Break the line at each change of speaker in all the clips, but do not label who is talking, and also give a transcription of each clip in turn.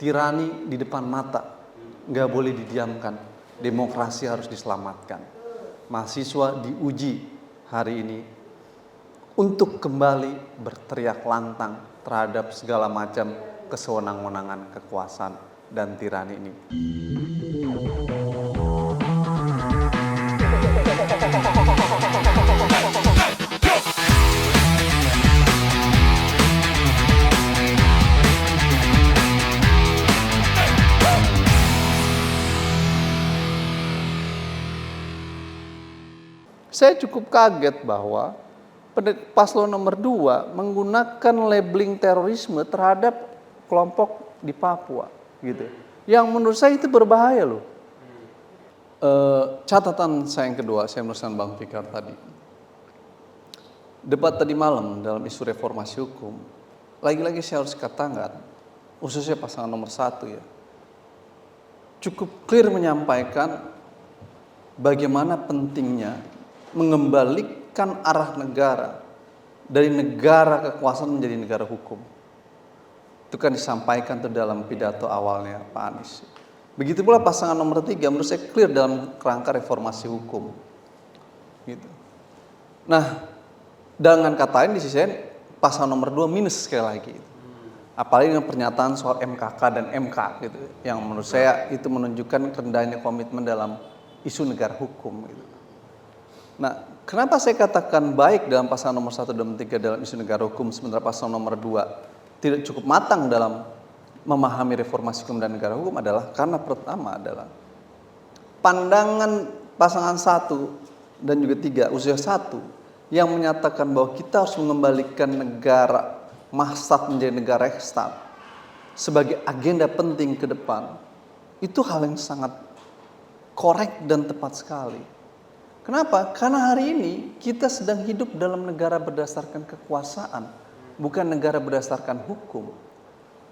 tirani di depan mata, nggak boleh didiamkan. Demokrasi harus diselamatkan. Mahasiswa diuji hari ini untuk kembali berteriak lantang terhadap segala macam kesewenang-wenangan kekuasaan dan tirani ini. Saya cukup kaget bahwa paslon nomor 2 menggunakan labeling terorisme terhadap kelompok di Papua, gitu. Yang menurut saya itu berbahaya loh. Catatan saya yang kedua, saya meneruskan Bang Fikar tadi. Debat tadi malam dalam isu reformasi hukum, lagi-lagi saya harus katakan, khususnya pasangan nomor 1 ya, cukup clear menyampaikan bagaimana pentingnya mengembalikan arah negara dari negara kekuasaan menjadi negara hukum. Itu kan disampaikan tuh dalam pidato awalnya Pak Anies. Begitu pula pasangan nomor 3 menurut saya clear dalam kerangka reformasi hukum. Gitu. Nah, dengan kata lain di sisi lain pasangan nomor 2 minus sekali lagi. Apalagi dengan pernyataan soal MKK dan MK gitu, yang menurut saya itu menunjukkan rendahnya komitmen dalam isu negara hukum gitu. Nah, kenapa saya katakan baik dalam pasangan nomor 1 dan 3 dalam isu negara hukum, sementara pasangan nomor 2 tidak cukup matang dalam memahami reformasi hukum dan negara hukum adalah karena pertama adalah pandangan pasangan 1 dan juga 3 usia 1 yang menyatakan bahwa kita harus mengembalikan negara mahstat menjadi negara eksstat sebagai agenda penting ke depan. Itu hal yang sangat korek dan tepat sekali. Kenapa? Karena hari ini kita sedang hidup dalam negara berdasarkan kekuasaan, bukan negara berdasarkan hukum.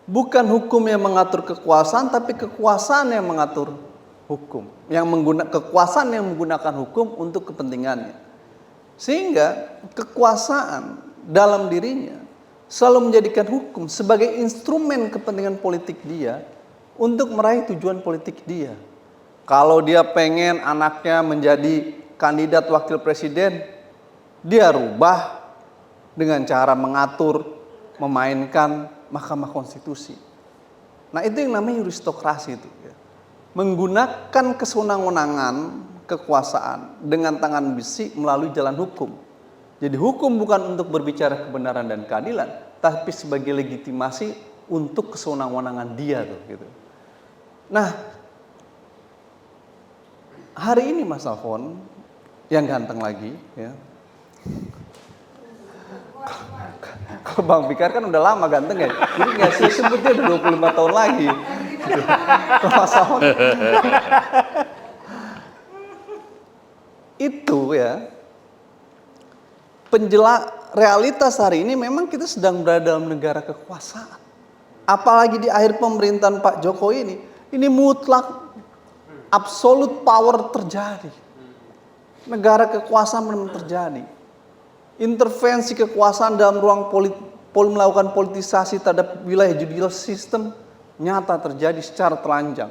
Bukan hukum yang mengatur kekuasaan, tapi kekuasaan yang mengatur hukum. Kekuasaan yang menggunakan hukum untuk kepentingannya. Sehingga kekuasaan dalam dirinya selalu menjadikan hukum sebagai instrumen kepentingan politik dia untuk meraih tujuan politik dia. Kalau dia pengen anaknya menjadi kandidat wakil presiden, dia rubah dengan cara mengatur, memainkan Mahkamah Konstitusi. Nah, itu yang namanya juristokrasi itu. Ya. Menggunakan kesewenang-wenangan kekuasaan dengan tangan besi melalui jalan hukum. Jadi hukum bukan untuk berbicara kebenaran dan keadilan, tapi sebagai legitimasi untuk kesewenang-wenangan dia tuh, gitu. Nah, hari ini Mas Alfon yang ganteng lagi, ya. Kalau Bang Fikar kan udah lama ganteng ya, jadi nggak sih sebutnya udah 25 tahun lagi. Gitu. Mas Alfon itu ya, realitas hari ini memang kita sedang berada dalam negara kekuasaan. Apalagi di akhir pemerintahan Pak Jokowi ini mutlak absolute power terjadi. Negara kekuasaan benar-benar terjadi. Intervensi kekuasaan dalam ruang melakukan politisasi terhadap wilayah judicial system nyata terjadi secara telanjang.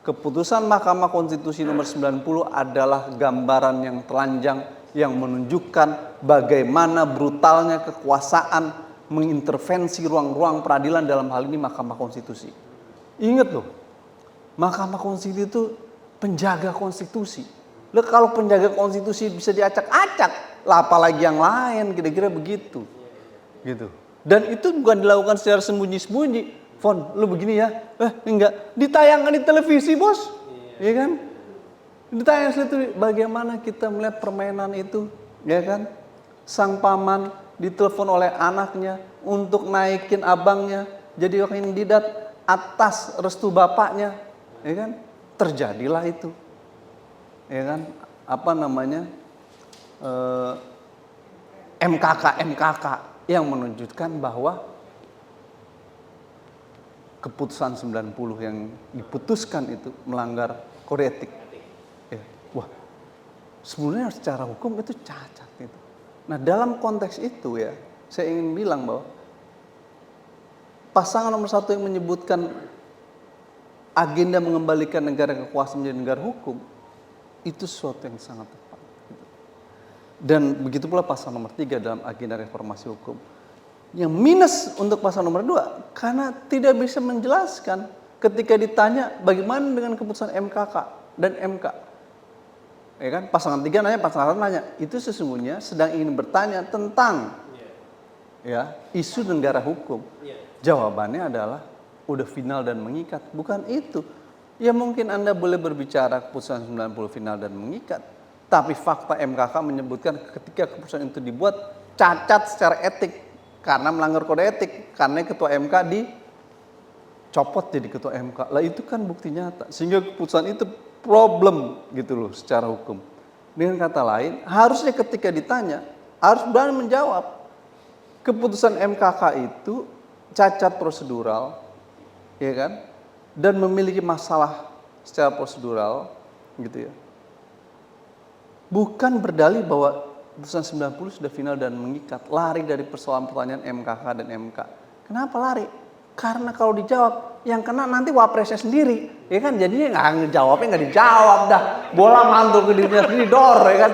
Keputusan Mahkamah Konstitusi nomor 90 adalah gambaran yang telanjang yang menunjukkan bagaimana brutalnya kekuasaan mengintervensi ruang-ruang peradilan, dalam hal ini Mahkamah Konstitusi. Ingat loh, Mahkamah Konstitusi itu penjaga konstitusi. Loh, kalau penjaga konstitusi bisa diacak-acak, lah apalagi yang lain, kira-kira begitu. Gitu. Dan itu bukan dilakukan secara sembunyi-sembunyi. Fon, lu begini ya? Enggak. Ditayangkan di televisi, Bos. Iya kan? Ditayangkan di televisi. Bagaimana kita melihat permainan itu, ya kan? Sang paman ditelepon oleh anaknya untuk naikin abangnya jadi kandidat atas restu bapaknya, ya kan? Terjadilah itu. Ya kan, MKK yang menunjukkan bahwa keputusan 90 yang diputuskan itu melanggar kode etik. Ya. Wah, sebenarnya secara hukum itu cacat itu. Nah, dalam konteks itu ya, saya ingin bilang bahwa pasangan nomor 1 yang menyebutkan agenda mengembalikan negara kekuasaan menjadi negara hukum, itu sesuatu yang sangat tepat. Dan begitu pula pasal nomor 3 dalam agenda reformasi hukum. Yang minus untuk pasal nomor 2, karena tidak bisa menjelaskan ketika ditanya bagaimana dengan keputusan MKK dan MK. Ya kan? Pasangan 3 nanya, pasangan 1 nanya. Itu sesungguhnya sedang ingin bertanya tentang ya, isu negara hukum. Jawabannya adalah udah final dan mengikat. Bukan itu. Ya mungkin Anda boleh berbicara keputusan 90 final dan mengikat. Tapi fakta MKK menyebutkan ketika keputusan itu dibuat cacat secara etik. Karena melanggar kode etik. Karena ketua MK dicopot jadi ketua MK. Lah itu kan bukti nyata. Sehingga keputusan itu problem gitu loh secara hukum. Dengan kata lain, harusnya ketika ditanya, harus berani menjawab. Keputusan MKK itu cacat prosedural, ya kan? Dan memiliki masalah secara prosedural, gitu ya. Bukan berdalih bahwa keputusan 90 sudah final dan mengikat, lari dari persoalan pertanyaan MKK dan MK. Kenapa lari? Karena kalau dijawab, yang kena nanti wapresnya sendiri, ya kan? Jadinya nggak dijawab dah. Bola mantul ke dirinya sendiri, dor, ya kan?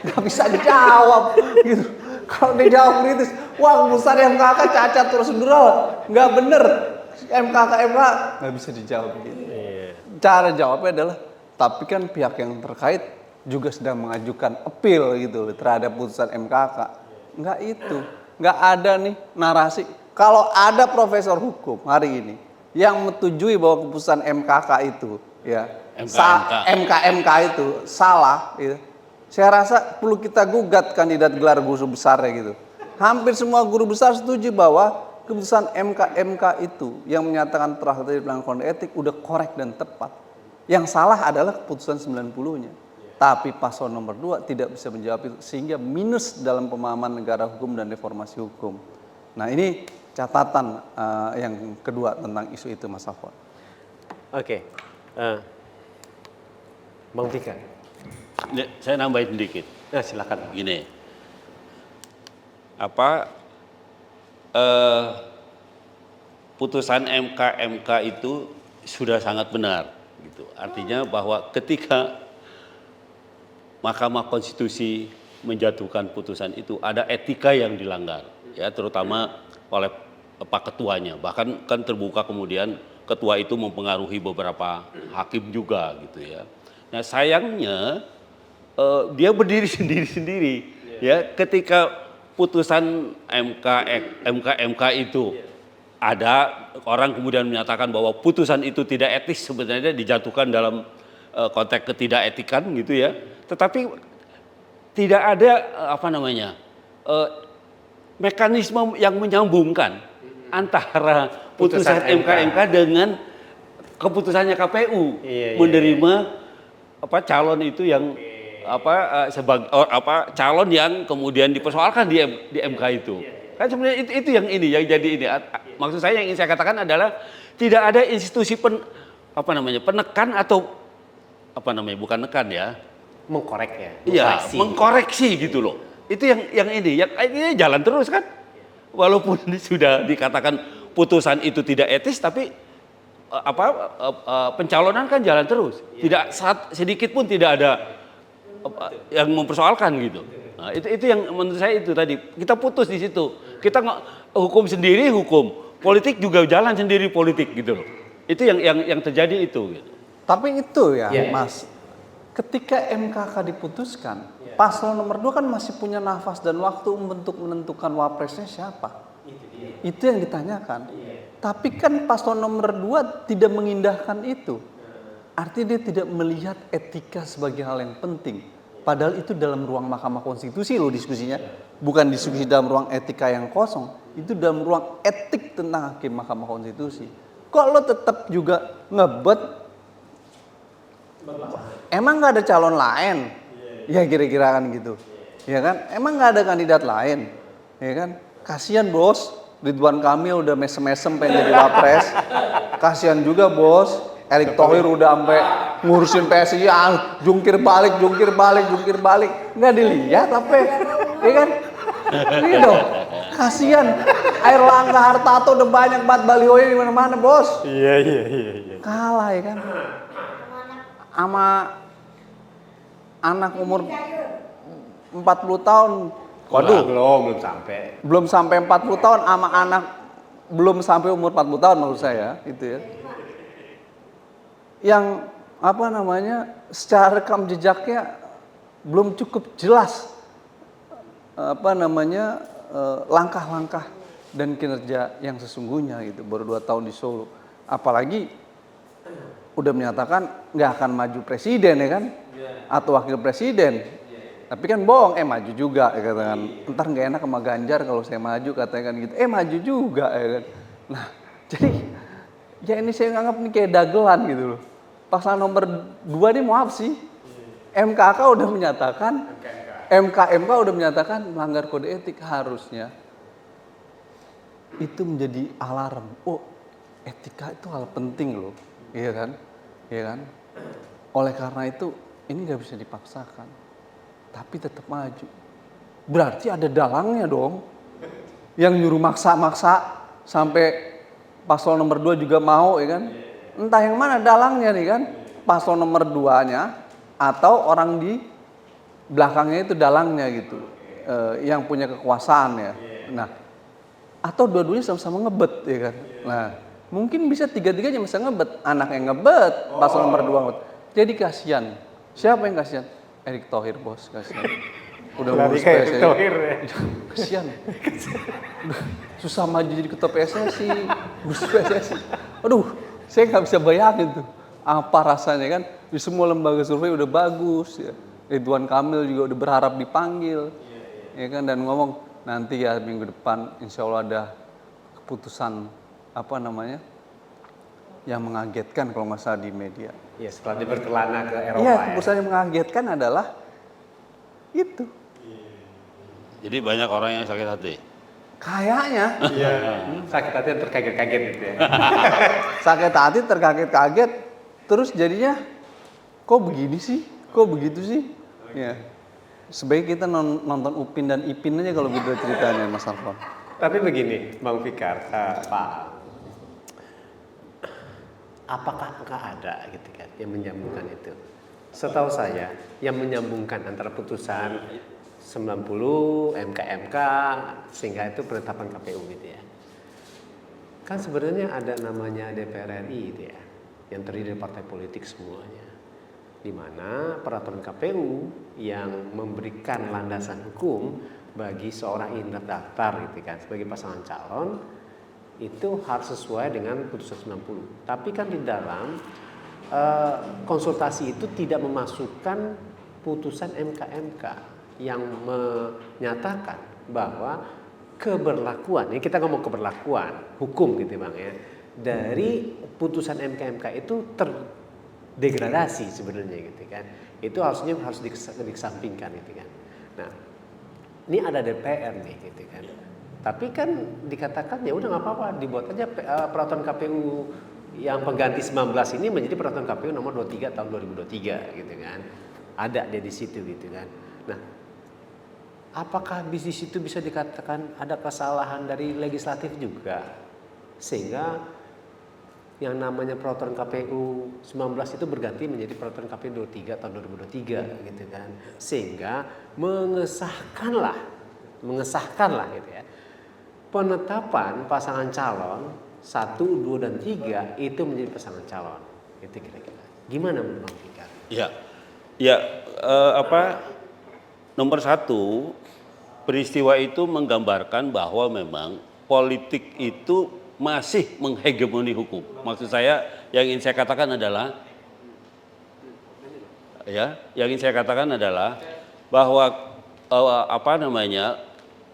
Nggak bisa dijawab, gitu. Kalau dijawab kritis, wah keputusan MKK cacat prosedural, nggak bener. MKK nggak bisa dijawab gitu. Cara jawabnya adalah, tapi kan pihak yang terkait juga sedang mengajukan appeal gitu terhadap putusan MKK. Nggak itu, nggak ada nih narasi. Kalau ada profesor hukum hari ini yang menyetujui bahwa keputusan MKK itu ya MK itu salah, gitu. Saya rasa perlu kita gugat kandidat gelar guru besarnya gitu. Hampir semua guru besar setuju bahwa keputusan MK itu yang menyatakan telah terjadi pelanggaran kode etik udah korek dan tepat. Yang salah adalah keputusan 90-nya. Tapi pasal nomor 2 tidak bisa menjawab itu sehingga minus dalam pemahaman negara hukum dan reformasi hukum. Nah, ini catatan yang kedua tentang isu itu, Mas Afwan.
Oke. Bang Tika.
Saya nambahin sedikit.
Nah, silakan.
Gini. Putusan MK itu sudah sangat benar gitu. Artinya bahwa ketika Mahkamah Konstitusi menjatuhkan putusan itu ada etika yang dilanggar, ya terutama oleh Pak Ketuanya. Bahkan kan terbuka kemudian ketua itu mempengaruhi beberapa hakim juga gitu ya. Nah sayangnya dia berdiri sendiri-sendiri ya ketika putusan MK itu ada orang kemudian menyatakan bahwa putusan itu tidak etis, sebenarnya dijatuhkan dalam konteks ketidaketikan gitu ya. Tetapi tidak ada mekanisme yang menyambungkan antara putusan MK dengan keputusannya KPU menerima calon itu yang calon yang kemudian dipersoalkan di MK itu. Kan sebenarnya itu yang yang jadi ini. Maksud saya yang ingin saya katakan adalah tidak ada institusi penekan atau bukan nekan ya.
Mengkorek ya.
Iya, mengkoreksi gitu loh. Itu yang ini jalan terus kan. Walaupun sudah dikatakan putusan itu tidak etis, tapi pencalonan kan jalan terus. Tidak sedikit pun tidak ada yang mempersoalkan gitu. Nah, itu yang menurut saya itu tadi. Kita putus di situ. Kita hukum sendiri hukum, politik juga jalan sendiri politik gitu loh. Itu yang terjadi itu gitu.
Tapi itu ya, Mas. Ketika MKK diputuskan, pasal nomor 2 kan masih punya nafas dan waktu untuk menentukan wapresnya siapa. Itu yang ditanyakan. Tapi kan pasal nomor 2 tidak mengindahkan itu. Artinya dia tidak melihat etika sebagai hal yang penting. Padahal itu dalam ruang Mahkamah Konstitusi loh diskusinya. Bukan diskusi dalam ruang etika yang kosong. Itu dalam ruang etik tentang hakim Mahkamah Konstitusi. Kok lo tetap juga ngebet? Emang gak ada calon lain? Ya kira-kira kan gitu. Ya kan? Emang gak ada kandidat lain? Ya kan? Kasihan bos, Ridwan Kamil udah mesem-mesem pengen jadi wapres. Kasihan juga bos, Erick Thohir udah sampai ngurusin PSI, jungkir balik. Nggak dilihat apa? Ya kan? Ini dong, kasihan. Airlangga Hartarto udah banyak banget balihonya di mana-mana, Bos.
Iya.
Kalah ya kan. Sama anak umur 40 tahun. Waduh,
belum sampai.
belum sampai 40 tahun sama anak belum sampai umur 40 tahun menurut saya, itu ya. Yang apa namanya? Secara rekam jejaknya belum cukup jelas apa namanya langkah-langkah dan kinerja yang sesungguhnya gitu. Baru 2 tahun di Solo. Apalagi udah menyatakan nggak akan maju presiden ya kan? Atau wakil presiden. Tapi kan bohong, maju juga ya katakan. Ntar nggak enak sama Ganjar kalau saya maju katanya kan gitu. Maju juga ya kan. Nah, jadi ya ini saya anggap ini kayak dagelan gitu loh. Pasangan nomor 2 ini mau apa sih? MKK udah menyatakan, MK udah menyatakan melanggar kode etik, harusnya itu menjadi alarm. Oh, etika itu hal penting loh, iya kan? Iya kan? Oleh karena itu ini nggak bisa dipaksakan, tapi tetap maju. Berarti ada dalangnya dong, yang nyuruh maksa-maksa sampai paslon nomor 2 juga mau, ya kan? Entah yang mana dalangnya nih kan, paslon nomor 2-nya atau orang di belakangnya itu dalangnya gitu, yang punya kekuasaan ya. Nah, atau dua-duanya sama-sama ngebet ya kan. Nah, mungkin bisa tiga-tiganya bisa ngebet, anak yang ngebet, paslon nomor 2 ngebet. Jadi kasihan. Siapa yang kasihan? Erick Thohir, Bos, kasihan. Udah ngurus PSSI. Kasihan. Susah maju jadi ketua PSSI, ngurus PSSI. Aduh, saya nggak bisa bayangin tuh apa rasanya kan. Di semua lembaga survei udah bagus ya. Ridwan Kamil juga udah berharap dipanggil, ya kan, dan ngomong nanti ya minggu depan insya Allah ada keputusan apa namanya yang mengagetkan kalau nggak salah di media.
Ya, setelah dia berkelana ke Eropa.
Iya, keputusan yang mengagetkan adalah itu.
Jadi banyak orang yang sakit hati.
Kayaknya
Iya. Sakit hati yang terkaget-kaget gitu ya.
sakit hati, terkaget-kaget, terus jadinya kok begini sih, kok begitu sih, ya. Sebaiknya kita nonton Upin dan Ipin aja kalau gitu ceritanya, Mas Alfon.
Tapi begini, Bang Fikar, Pak, apakah nggak ada gitu kan yang menyambungkan itu? Setahu saya, yang menyambungkan antara putusan 90 MK sehingga itu penetapan KPU gitu ya. Kan sebenarnya ada namanya DPR RI gitu ya, yang terdiri dari partai politik semuanya, di mana peraturan KPU yang memberikan landasan hukum bagi seorang ingin terdaftar gitu kan sebagai pasangan calon itu harus sesuai dengan putusan 90. Tapi kan di dalam konsultasi itu tidak memasukkan putusan MK yang menyatakan bahwa keberlakuan, ini kita ngomong keberlakuan hukum gitu Bang ya, dari putusan MK itu terdegradasi sebenarnya gitu kan. Itu harusnya harus dikesampingkan gitu kan. Nah, ini ada DPR nih gitu kan. Tapi kan dikatakan ya udah nggak apa-apa, dibuat aja peraturan KPU yang pengganti 19 ini menjadi peraturan KPU nomor 23 tahun 2023 gitu kan. Ada dia di situ gitu kan. Nah, apakah di situ bisa dikatakan ada kesalahan dari legislatif juga? Sehingga yang namanya peraturan KPU 19 itu berganti menjadi peraturan KPU 23 tahun 2023 gitu kan. Sehingga mengesahkanlah gitu ya. Penetapan pasangan calon 1, 2, dan 3 itu menjadi pasangan calon. Itu kira-kira. Gimana Bang Fikar?
Ya, nomor 1, peristiwa itu menggambarkan bahwa memang politik itu masih menghegemoni hukum. Maksud saya, yang ingin saya katakan adalah bahwa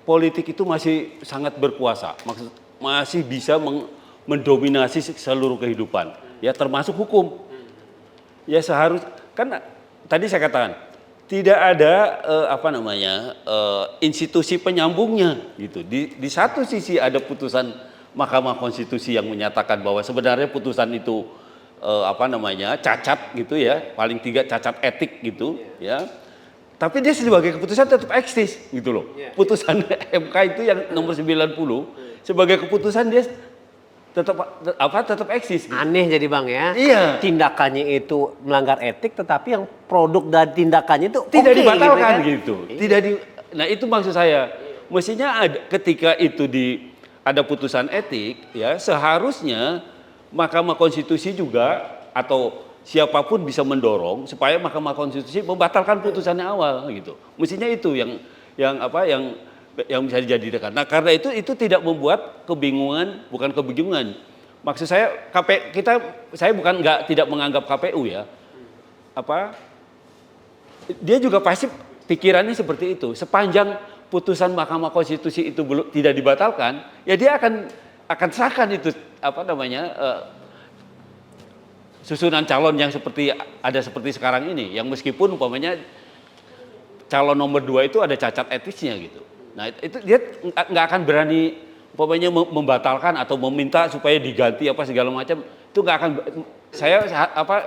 politik itu masih sangat berkuasa, masih bisa mendominasi seluruh kehidupan, ya termasuk hukum. Ya kan tadi saya katakan tidak ada institusi penyambungnya gitu. Di satu sisi ada putusan Mahkamah Konstitusi yang menyatakan bahwa sebenarnya putusan itu cacat gitu ya, paling 3 cacat etik gitu ya. Tapi dia sebagai keputusan tetap eksis gitu loh. Putusan MK itu yang nomor 90 sebagai keputusan dia tetap eksis. Gitu.
Aneh jadi Bang ya.
Iya.
Tindakannya itu melanggar etik, tetapi yang produk dari tindakannya itu
Tidak
oke,
dibatalkan
kan?
gitu. Nah itu maksud saya. Mestinya ketika itu ada putusan etik, ya seharusnya Mahkamah Konstitusi juga atau siapapun bisa mendorong supaya Mahkamah Konstitusi membatalkan putusannya awal gitu. Mestinya itu yang bisa dijadikan. Nah, karena itu tidak membuat kebingungan, bukan kebingungan. Maksud saya saya bukan tidak menganggap KPU ya. Dia juga pasti pikirannya seperti itu. Sepanjang putusan Mahkamah Konstitusi itu tidak dibatalkan, ya dia akan sahkan itu susunan calon yang seperti sekarang ini, yang meskipun umpamanya calon nomor 2 itu ada cacat etisnya gitu. Nah itu dia nggak akan berani umpamanya membatalkan atau meminta supaya diganti apa segala macam, itu nggak akan.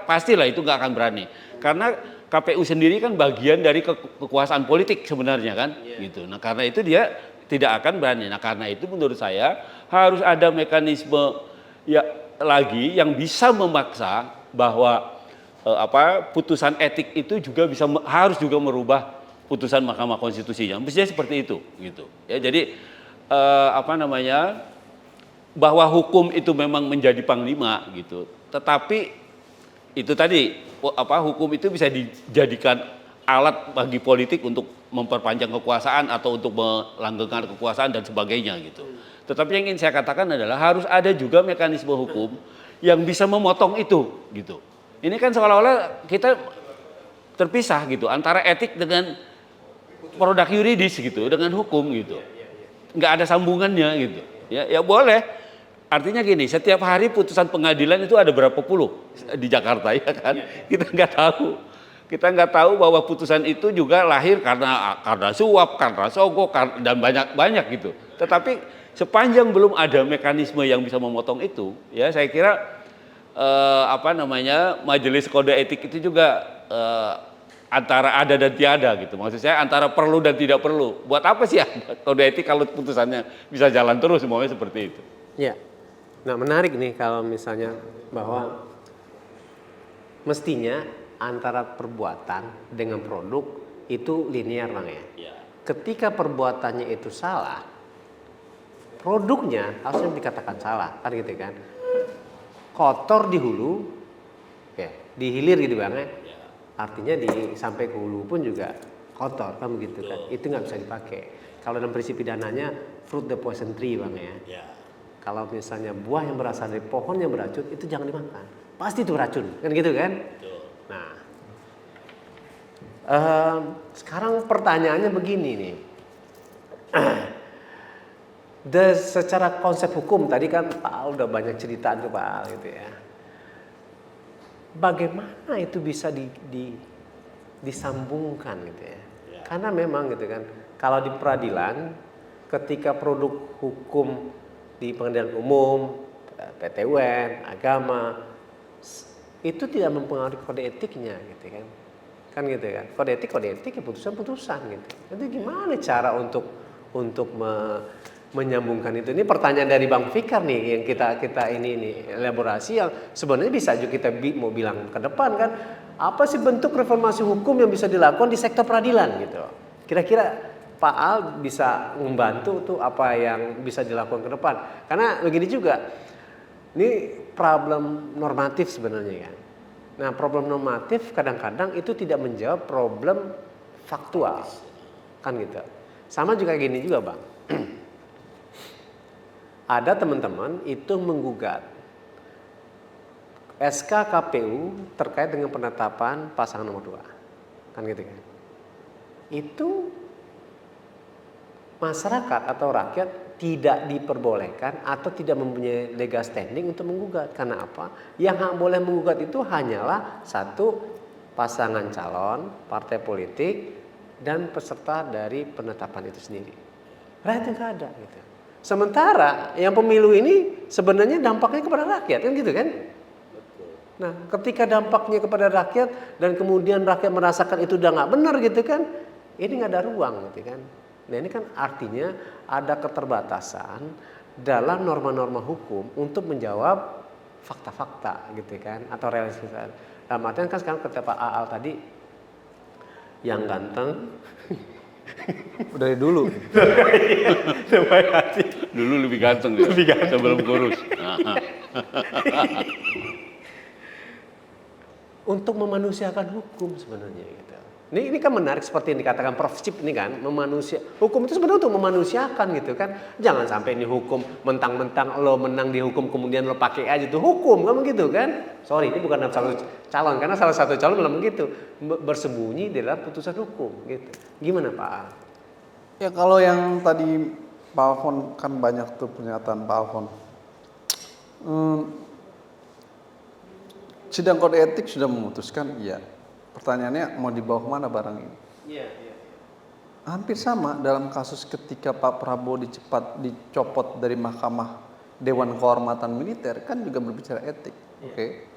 Pastilah itu nggak akan berani, karena KPU sendiri kan bagian dari kekuasaan politik sebenarnya kan, gitu. Nah karena itu dia tidak akan berani. Nah karena itu menurut saya harus ada mekanisme lagi yang bisa memaksa bahwa putusan etik itu juga harus juga merubah putusan Mahkamah Konstitusinya. Mestinya seperti itu gitu. Ya jadi bahwa hukum itu memang menjadi panglima gitu. Tetapi itu tadi hukum itu bisa dijadikan alat bagi politik untuk memperpanjang kekuasaan atau untuk melanggengkan kekuasaan dan sebagainya gitu. Tetapi yang ingin saya katakan adalah harus ada juga mekanisme hukum yang bisa memotong itu gitu. Ini kan seolah-olah kita terpisah gitu antara etik dengan produk yuridis gitu, dengan hukum gitu. Nggak ada sambungannya gitu. Ya boleh. Artinya gini, setiap hari putusan pengadilan itu ada berapa puluh di Jakarta ya kan? Kita nggak tahu bahwa putusan itu juga lahir karena suap, karena sogok, dan banyak gitu. Tetapi sepanjang belum ada mekanisme yang bisa memotong itu, ya saya kira majelis kode etik itu juga antara ada dan tiada gitu. Maksud saya antara perlu dan tidak perlu. Buat apa sih kode etik kalau putusannya bisa jalan terus semuanya seperti itu?
Ya. Nah menarik nih kalau misalnya bahwa mestinya antara perbuatan dengan produk itu linear Bang ya. Ketika perbuatannya itu salah, produknya harusnya dikatakan salah kan gitu kan. Kotor di hulu, di hilir gitu Bang ya. Artinya sampai ke hulu pun juga kotor kan begitu kan. Itu nggak bisa dipakai. Kalau dalam prinsip pidananya fruit the poison tree Bang ya. Kalau misalnya buah yang berasal dari pohon yang beracun itu jangan dimakan. Pasti itu beracun kan gitu kan. Nah, sekarang pertanyaannya begini nih. Secara konsep hukum tadi kan Pak Al udah banyak cerita tuh Pak Al gitu ya. Bagaimana itu bisa disambungkan gitu ya? Karena memang gitu kan, kalau di peradilan ketika produk hukum di pengadilan umum, PT UN, agama itu tidak mempengaruhi kode etiknya gitu kan. Kan gitu kan. Kode etik ya putusan-putusan gitu. Itu gimana cara untuk menyambungkan itu? Ini pertanyaan dari Bang Fikar nih yang kita ini elaborasi yang sebenarnya bisa juga kita mau bilang ke depan kan, apa sih bentuk reformasi hukum yang bisa dilakukan di sektor peradilan gitu. Kira-kira Pak Al bisa membantu tuh apa yang bisa dilakukan ke depan. Karena begini juga, ini problem normatif sebenarnya kan. Nah problem normatif kadang-kadang itu tidak menjawab problem faktual kan gitu. Sama juga gini juga Bang. Ada teman-teman itu menggugat SK KPU terkait dengan penetapan pasangan nomor 2. Kan gitu kan. Itu masyarakat atau rakyat tidak diperbolehkan atau tidak mempunyai legal standing untuk menggugat. Karena apa? Yang hak boleh menggugat itu hanyalah satu pasangan calon, partai politik, dan peserta dari penetapan itu sendiri. Rakyat yang nggak ada gitu. Sementara yang pemilu ini sebenarnya dampaknya kepada rakyat kan gitu kan? Nah, ketika dampaknya kepada rakyat dan kemudian rakyat merasakan itu udah nggak benar gitu kan, ini nggak ada ruang gitu kan. Nah ini kan artinya ada keterbatasan dalam norma-norma hukum untuk menjawab fakta-fakta gitu kan, atau realistis. Dalam artian kan sekarang kata Pak Aal tadi, yang ganteng
Dari dulu.
terima kasih.
Dulu lebih ganteng dia, sebelum kurus. Nah,
Untuk memanusiakan hukum sebenarnya gitu. Ini kan menarik seperti yang dikatakan Prof. Cip ini kan, hukum itu sebenarnya untuk memanusiakan gitu kan. Jangan sampai ini hukum mentang-mentang lo menang di hukum kemudian lo pakai aja tuh hukum, kan begitu kan? Sorry, ini bukan salah satu calon, karena salah satu calon bilang begitu, bersembunyi di dalam putusan hukum gitu. Gimana Pak Al?
Ya kalau yang tadi Pak Alfon, kan banyak tuh pernyataan Pak Alfon. Sidang kode etik sudah memutuskan, iya. Pertanyaannya mau dibawa kemana barang ini?
Iya.
Hampir sama dalam kasus ketika Pak Prabowo dicopot dari Mahkamah Dewan Kehormatan Militer, kan juga berbicara etik. Oke.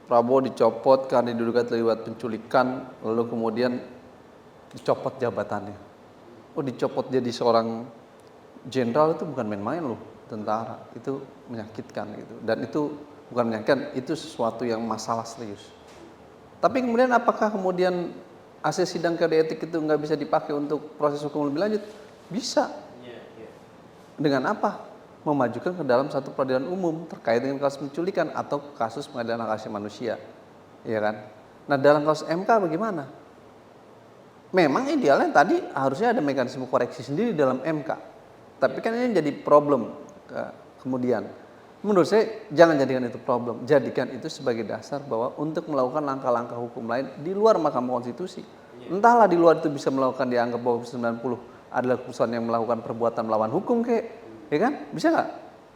Prabowo dicopot karena diduga terlibat penculikan, lalu kemudian dicopot jabatannya. Oh, dicopot jadi seorang jenderal itu bukan main-main loh, tentara. Itu menyakitkan gitu. Dan itu bukan menyakitkan, itu sesuatu yang masalah serius. Tapi kemudian apakah kemudian hasil sidang kode etik itu nggak bisa dipakai untuk proses hukum lebih lanjut? Bisa. Dengan apa? Memajukan ke dalam satu peradilan umum terkait dengan kasus penculikan atau kasus pengadilan hak asasi manusia, ya kan? Nah dalam kasus MK bagaimana? Memang idealnya tadi harusnya ada mekanisme koreksi sendiri dalam MK, tapi kan ini jadi problem kemudian. Menurut saya jangan jadikan itu problem, jadikan itu sebagai dasar bahwa untuk melakukan langkah-langkah hukum lain di luar Mahkamah Konstitusi. Entahlah di luar itu bisa melakukan, dianggap bahwa 90 adalah keputusan yang melakukan perbuatan melawan hukum ya kan? Bisa nggak?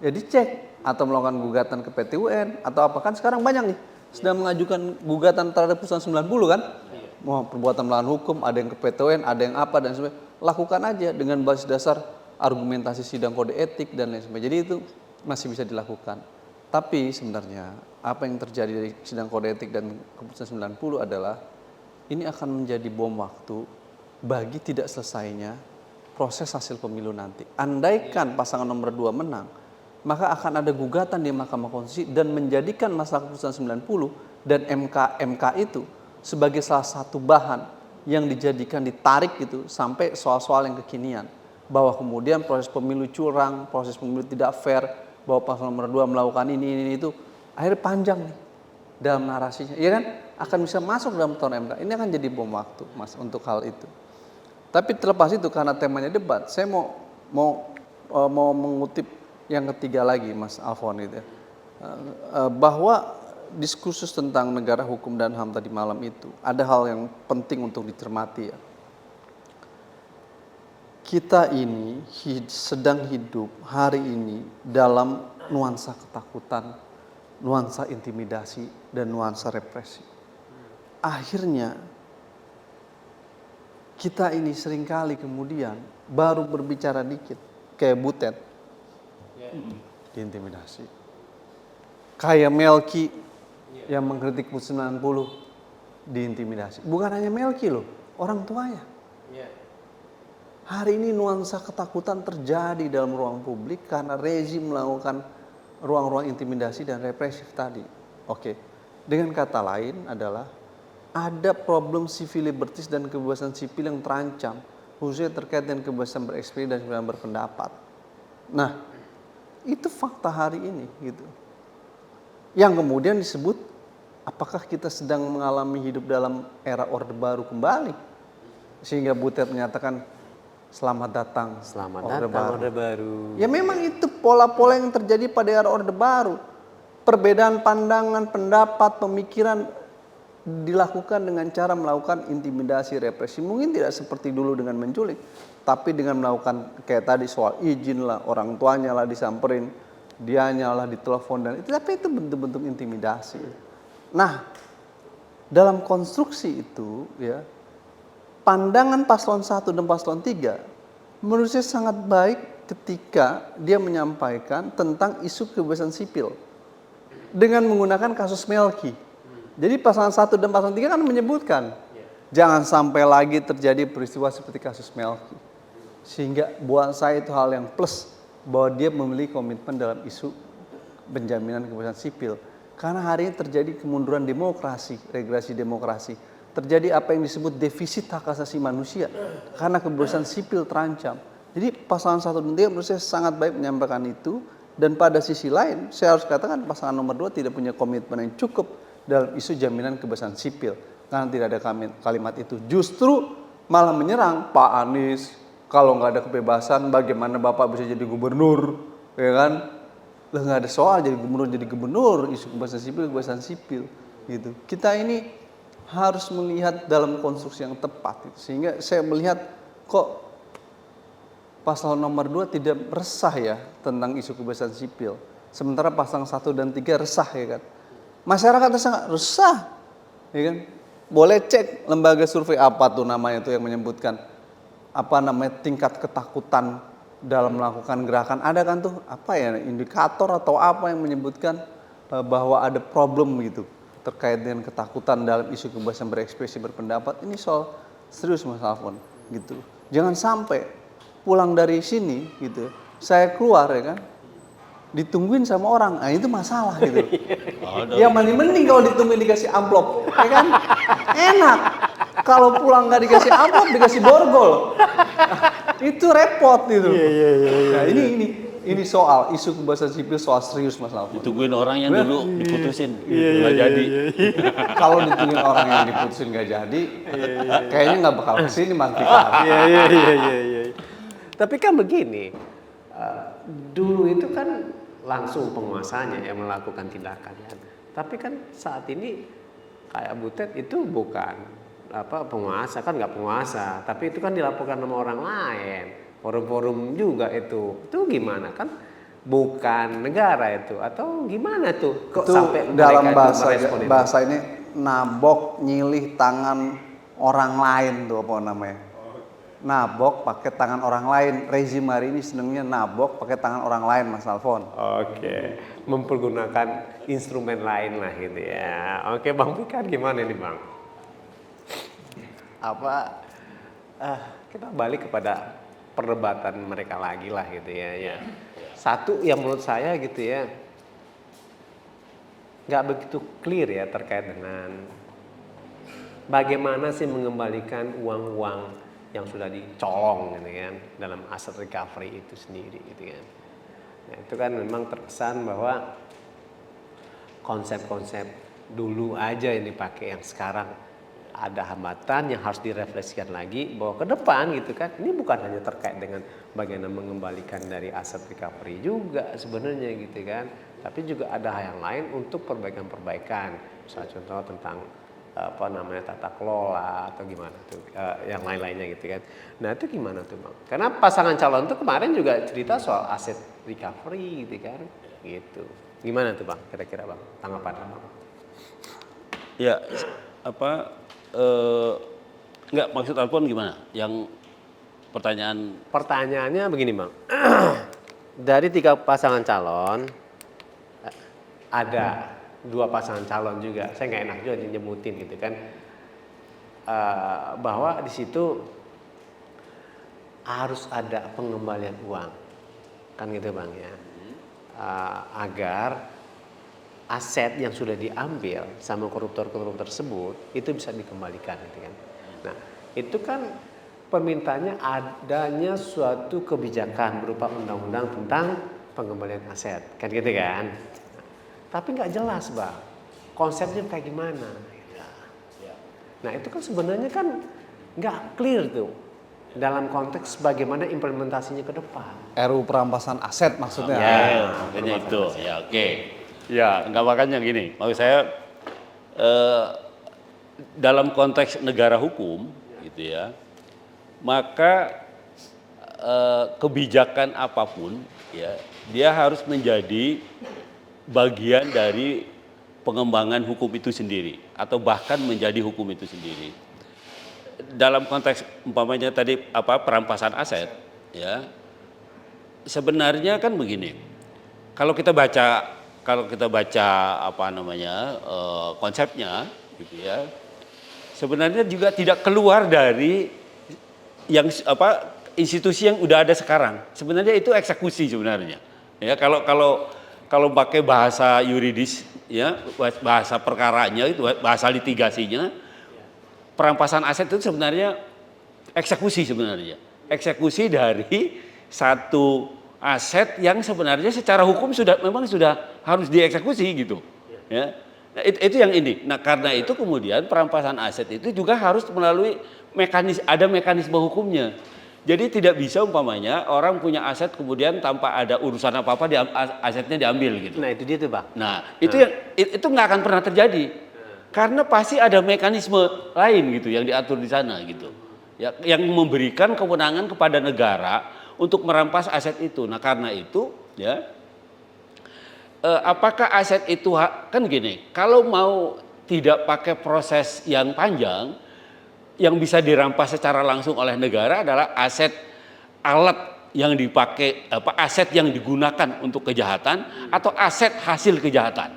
Ya dicek, atau melakukan gugatan ke PT UN atau apa, kan sekarang banyak nih sedang mengajukan gugatan terhadap putusan 90 kan? Mau perbuatan melawan hukum, ada yang ke PT UN, ada yang apa dan sebagainya. Lakukan aja dengan basis dasar argumentasi sidang kode etik dan lain sebagainya. Jadi itu masih bisa dilakukan. Tapi sebenarnya apa yang terjadi dari sidang kode etik dan keputusan 90 adalah ini akan menjadi bom waktu bagi tidak selesainya proses hasil pemilu nanti. Andaikan pasangan nomor 2 menang, maka akan ada gugatan di Mahkamah Konstitusi dan menjadikan masalah keputusan 90 dan MK itu sebagai salah satu bahan yang dijadikan ditarik gitu sampai soal-soal yang kekinian. Bahwa kemudian proses pemilu curang, proses pemilu tidak fair, bahwa paslon nomor 2 melakukan ini itu, akhirnya panjang nih dalam narasinya, ya kan? Akan bisa masuk dalam tahun MK. Ini akan jadi bom waktu, Mas, untuk hal itu. Tapi terlepas itu, karena temanya debat, saya mau mengutip yang ketiga lagi, Mas Alfon itu, bahwa diskursus tentang negara hukum dan HAM tadi malam itu ada hal yang penting untuk dicermati ya. Kita ini sedang hidup hari ini dalam nuansa ketakutan, nuansa intimidasi, dan nuansa represi. Akhirnya kita ini seringkali kemudian baru berbicara dikit, kayak Butet, diintimidasi. Kayak Melki yang mengkritik putusan 90, diintimidasi. Bukan hanya Melki loh, orang tuanya. Hari ini nuansa ketakutan terjadi dalam ruang publik karena rezim melakukan ruang-ruang intimidasi dan represif tadi. Oke. Dengan kata lain adalah ada problem civil liberties dan kebebasan sipil yang terancam, khususnya terkait dengan kebebasan berekspresi dan kebebasan berpendapat. Nah, itu fakta hari ini gitu. Yang kemudian disebut, apakah kita sedang mengalami hidup dalam era Orde Baru kembali? Sehingga Butet menyatakan selamat datang
Orde Baru.
Ya memang itu pola-pola yang terjadi pada era Orde Baru. Perbedaan pandangan, pendapat, pemikiran dilakukan dengan cara melakukan intimidasi, represi. Mungkin tidak seperti dulu dengan menculik, tapi dengan melakukan kayak tadi soal izin lah, orang tuanya lah disamperin, dianya lah ditelepon dan itu, tapi itu bentuk-bentuk intimidasi. Nah, dalam konstruksi itu ya, pandangan paslon 1 dan paslon 3 menurut saya sangat baik ketika dia menyampaikan tentang isu kebebasan sipil dengan menggunakan kasus Melki. Jadi pasangan 1 dan pasangan 3 kan menyebutkan jangan sampai lagi terjadi peristiwa seperti kasus Melki. Sehingga buat saya itu hal yang plus bahwa dia memiliki komitmen dalam isu penjaminan kebebasan sipil. Karena hari ini terjadi kemunduran demokrasi, regresi demokrasi. Terjadi apa yang disebut defisit hak asasi manusia karena kebebasan sipil terancam. Jadi pasangan 1 dan 3 menurut saya sangat baik menyampaikan itu. Dan pada sisi lain saya harus katakan pasangan nomor 2 tidak punya komitmen yang cukup dalam isu jaminan kebebasan sipil. Karena tidak ada kalimat itu. Justru malah menyerang Pak Anies. Kalau nggak ada kebebasan bagaimana Bapak bisa jadi gubernur, ya kan? Lah nggak ada soal jadi gubernur, isu kebebasan sipil gitu. Kita ini harus melihat dalam konstruksi yang tepat gitu. Sehingga saya melihat kok pasal nomor 2 tidak resah ya tentang isu kebebasan sipil. Sementara pasal 1 dan 3 resah ya kan. Masyarakat sangat resah ya kan. Boleh cek lembaga survei apa tuh namanya itu yang menyebutkan apa namanya tingkat ketakutan dalam melakukan gerakan. Ada kan tuh apa ya indikator atau apa yang menyebutkan bahwa ada problem gitu terkait dengan ketakutan dalam isu kebebasan berekspresi berpendapat. Ini soal serius Mas Alfon gitu. Jangan sampai pulang dari sini gitu, saya keluar ya kan, ditungguin sama orang, nah itu masalah gitu. Ya mending kalau ditungguin dikasih amplop, ya kan, enak. Kalau pulang nggak dikasih amplop, dikasih borgol, itu repot gitu. Nah ini soal isu kebebasan sipil soal serius Mas Alfon.
Ditungguin orang yang dulu diputusin, nggak jadi.
Kalau ditungguin orang yang diputusin nggak jadi, kayaknya nggak bakal kesini Mas Fikar.
Iya. Tapi kan begini, dulu itu kan langsung penguasanya yang melakukan tindakan kan. Tapi kan saat ini kayak Butet itu bukan penguasa, kan nggak penguasa, tapi itu kan dilaporkan sama orang lain, forum-forum juga itu gimana kan? Bukan negara itu atau gimana tuh? Kok
itu
sampai
dalam
mereka
bahasa ini nabok nyilih tangan orang lain tuh apa namanya? Nabok pakai tangan orang lain. Rezim hari ini senengnya nabok pakai tangan orang lain Mas Alfon.
Oke, mempergunakan instrumen lain lah gitu ya. Oke Bang Fikar gimana nih Bang? Kita balik kepada perdebatan mereka lagi lah gitu ya. Satu yang menurut saya gitu ya, nggak begitu clear ya terkait dengan bagaimana sih mengembalikan uang-uang yang sudah dicolong gitu kan dalam aset recovery itu sendiri gitu kan. Nah, itu kan memang terkesan bahwa konsep-konsep dulu aja yang dipakai yang sekarang ada hambatan yang harus direfleksikan lagi bahwa ke depan gitu kan ini bukan hanya terkait dengan bagaimana mengembalikan dari aset recovery juga sebenarnya gitu kan, tapi juga ada hal yang lain untuk perbaikan-perbaikan. Misalnya contoh tentang tata kelola atau gimana tuh yang lain-lainnya gitu kan. Nah itu gimana tuh Bang? Karena pasangan calon tuh kemarin juga cerita soal aset recovery gitu kan, gitu. Gimana tuh Bang? Kira-kira Bang tanggapan Bang?
Ya nggak maksud Alfon gimana? Yang
Pertanyaannya begini Bang. Dari 3 pasangan calon ada 2 pasangan calon juga, saya nggak enak juga nyebutin gitu kan, bahwa di situ harus ada pengembalian uang, kan gitu Bang ya, agar aset yang sudah diambil sama koruptor-koruptor tersebut itu bisa dikembalikan gitu kan. Nah itu kan permintaannya adanya suatu kebijakan berupa undang-undang tentang pengembalian aset, kan gitu kan. Tapi nggak jelas Bang, konsepnya kayak gimana. Nah itu kan sebenarnya kan nggak clear tuh dalam konteks bagaimana implementasinya ke depan.
RUU perampasan aset maksudnya.
Ya, makanya itu. Ya oke. Ya nggak makanya gini, maksud saya dalam konteks negara hukum gitu ya, maka kebijakan apapun ya dia harus menjadi bagian dari pengembangan hukum itu sendiri atau bahkan menjadi hukum itu sendiri. Dalam konteks umpamanya tadi perampasan aset ya. Sebenarnya kan begini. Kalau kita baca kalau kita baca konsepnya gitu ya, sebenarnya juga tidak keluar dari yang institusi yang udah ada sekarang. Sebenarnya itu eksekusi sebenarnya. Ya, kalau pakai bahasa yuridis ya, bahasa perkaranya itu, bahasa litigasinya, perampasan aset itu sebenarnya eksekusi sebenarnya. Eksekusi dari satu aset yang sebenarnya secara hukum memang sudah harus dieksekusi gitu. Ya. Nah, itu yang ini. Nah, karena itu kemudian perampasan aset itu juga harus melalui ada mekanisme hukumnya. Jadi tidak bisa umpamanya orang punya aset kemudian tanpa ada urusan apa-apa asetnya diambil gitu.
Nah, itu dia tuh, Bang.
Nah, itu nggak akan pernah terjadi. Karena pasti ada mekanisme lain gitu yang diatur di sana gitu. Ya, yang memberikan kewenangan kepada negara untuk merampas aset itu. Nah, karena itu ya, apakah aset itu kan gini, kalau mau tidak pakai proses yang panjang, yang bisa dirampas secara langsung oleh negara adalah alat yang dipakai, aset yang digunakan untuk kejahatan atau aset hasil kejahatan.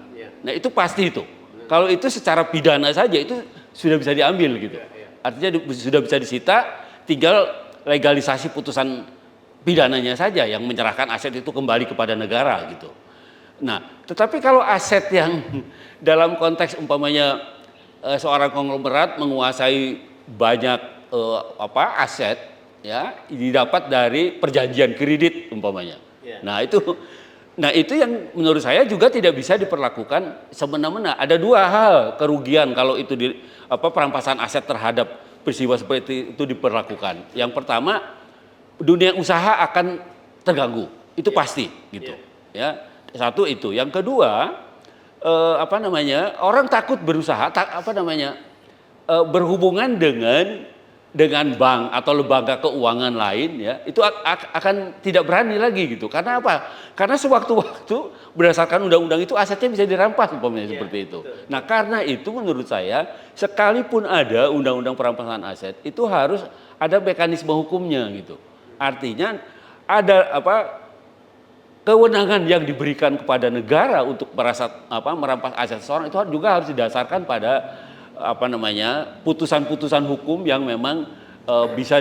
Nah, itu pasti itu. Kalau itu secara pidana saja itu sudah bisa diambil gitu. Artinya sudah bisa disita, tinggal legalisasi putusan pidananya saja yang menyerahkan aset itu kembali kepada negara gitu. Nah, tetapi kalau aset yang dalam konteks umpamanya seorang konglomerat menguasai banyak aset ya, didapat dari perjanjian kredit umpamanya. Nah itu yang menurut saya juga tidak bisa diperlakukan semena-mena. Ada dua hal kerugian kalau itu perampasan aset terhadap peristiwa seperti itu diperlakukan. Yang pertama, dunia usaha akan terganggu, itu pasti gitu. Ya, satu itu. Yang kedua, orang takut berusaha, berhubungan dengan bank atau lembaga keuangan lain ya, itu akan tidak berani lagi gitu. Karena apa? Karena sewaktu-waktu berdasarkan undang-undang itu asetnya bisa dirampas umpamanya seperti itu.
Betul.
Nah, karena itu menurut saya sekalipun ada undang-undang perampasan aset itu harus ada mekanisme hukumnya gitu. Artinya ada kewenangan yang diberikan kepada negara untuk merampas aset seseorang itu juga harus didasarkan pada putusan-putusan hukum yang memang bisa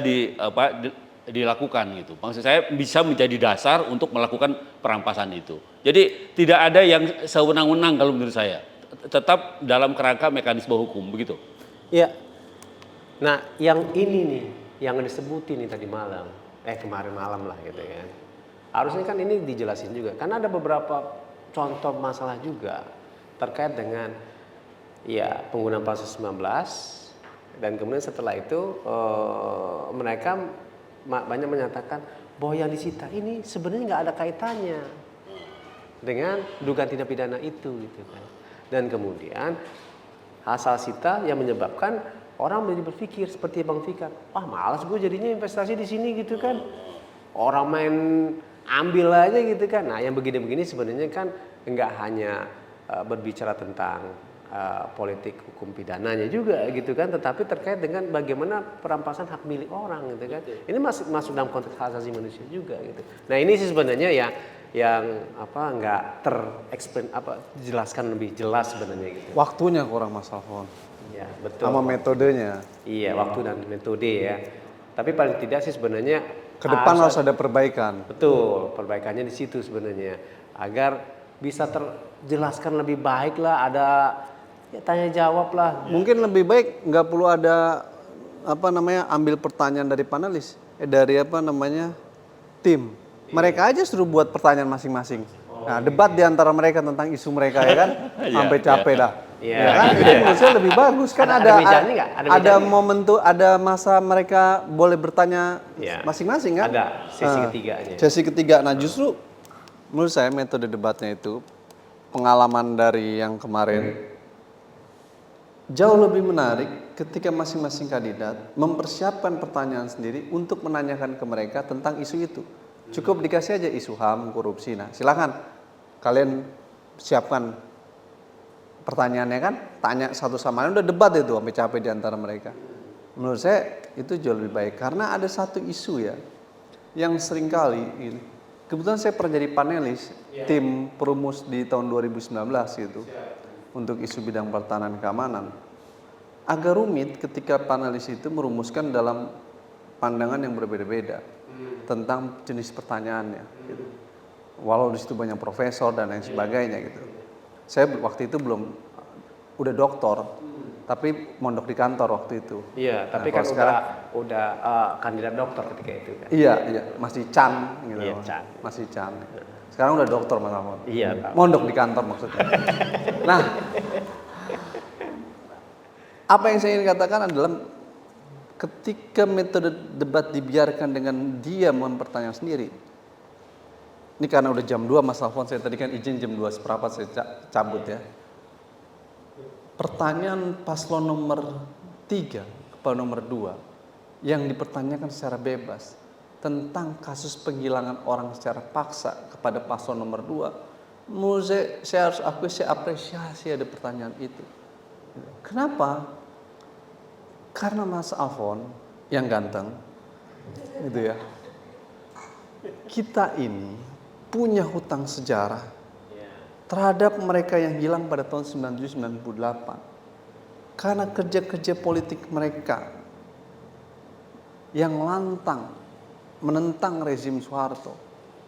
dilakukan gitu. Maksud saya bisa menjadi dasar untuk melakukan perampasan itu. Jadi tidak ada yang sewenang-wenang kalau menurut saya. Tetap dalam kerangka mekanisme hukum begitu.
Iya. Nah, yang ini nih yang disebutin nih tadi malam, kemarin malam lah gitu kan. Harusnya kan ini dijelasin juga karena ada beberapa contoh masalah juga terkait dengan penggunaan pasal 19 dan kemudian setelah itu mereka banyak menyatakan bahwa yang disita ini sebenarnya nggak ada kaitannya dengan dugaan tindak pidana itu gitu kan. Dan kemudian hasil sita yang menyebabkan orang menjadi berpikir seperti Bang Fikar, malas gue jadinya investasi di sini gitu kan. Orang main ambil aja gitu kan. Nah, yang begini-begini sebenarnya kan nggak hanya berbicara tentang politik hukum pidananya juga gitu kan, tetapi terkait dengan bagaimana perampasan hak milik orang gitu kan. Ini masuk dalam konteks hak asasi manusia juga gitu. Nah, ini sih sebenarnya yang nggak dijelaskan lebih jelas sebenarnya gitu.
Waktunya kurang Mas Alfon.
Ya, betul.
Sama metodenya.
Iya, waktu dan metode ya. Tapi paling tidak sih sebenarnya
Ke depan harus ada perbaikan.
Betul, perbaikannya di situ sebenarnya agar bisa terjelaskan lebih baik lah, ada tanya jawab lah.
Mungkin lebih baik nggak perlu ada ambil pertanyaan dari panelis, dari tim. Mereka aja suruh buat pertanyaan masing-masing. Nah, debat di antara mereka tentang isu mereka ya kan, sampai capek dah.
Iya.
Ya kan? Itu menurut saya lebih bagus kan ada
mejanya nggak?
Ada momentum, ada masa mereka boleh bertanya masing-masing kan?
Ada sesi ketiganya.
Sesi ketiga. Nah, justru menurut saya metode debatnya itu pengalaman dari yang kemarin jauh lebih menarik ketika masing-masing kandidat mempersiapkan pertanyaan sendiri untuk menanyakan ke mereka tentang isu itu. Cukup dikasih aja isu HAM, korupsi. Nah, silakan kalian siapkan pertanyaannya kan, tanya satu sama lain, udah debat itu sampai capek di antara mereka. Menurut saya itu jauh lebih baik karena ada satu isu ya yang seringkali kebetulan saya pernah jadi panelis tim perumus di tahun 2019 gitu untuk isu bidang pertahanan keamanan. Agak rumit ketika panelis itu merumuskan dalam pandangan yang berbeda-beda tentang jenis pertanyaannya. Gitu. Walau di situ banyak profesor dan lain sebagainya gitu. Saya waktu itu belum udah doktor, tapi mondok di kantor waktu itu.
Iya, tapi
Nah,
kan
sekarang
udah kandidat dokter ketika itu kan.
iya, masih Chan gitu.
Iya, Chan.
Masih Chan. Sekarang udah dokter Mas Alfon.
Iya, Pak.
Mondok di kantor maksudnya. Nah, apa yang saya ingin katakan adalah ketika metode debat dibiarkan dengan dia mempertanyakan sendiri. Ini karena udah jam 2 Mas Alfon, saya tadi kan izin jam 2 seperempat saya cabut ya. Pertanyaan paslon nomor 3 kepada nomor 2 yang dipertanyakan secara bebas tentang kasus penghilangan orang secara paksa kepada paslon nomor 2, menurut saya harus akui, saya apresiasi ada pertanyaan itu. Kenapa? Karena Mas Alfon yang ganteng, gitu ya. Kita ini punya hutang sejarah terhadap mereka yang hilang pada tahun 97-98 karena kerja-kerja politik mereka yang lantang menentang rezim Soeharto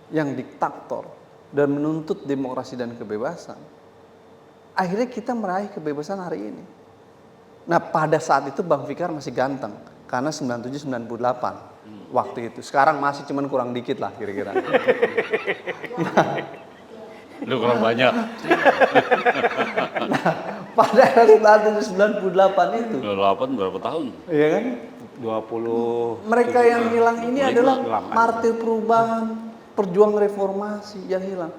yang diktator dan menuntut demokrasi dan kebebasan. Akhirnya kita meraih kebebasan hari ini. Nah, pada saat itu Bang Fikar masih ganteng karena 97-98 waktu itu. Sekarang masih cuman kurang dikit lah kira-kira.
Lu kurang banyak.
Pada era 1998 itu.
8 berapa tahun?
Iya kan?
20
Mereka yang hilang ini adalah martir perubahan, perjuang reformasi yang hilang.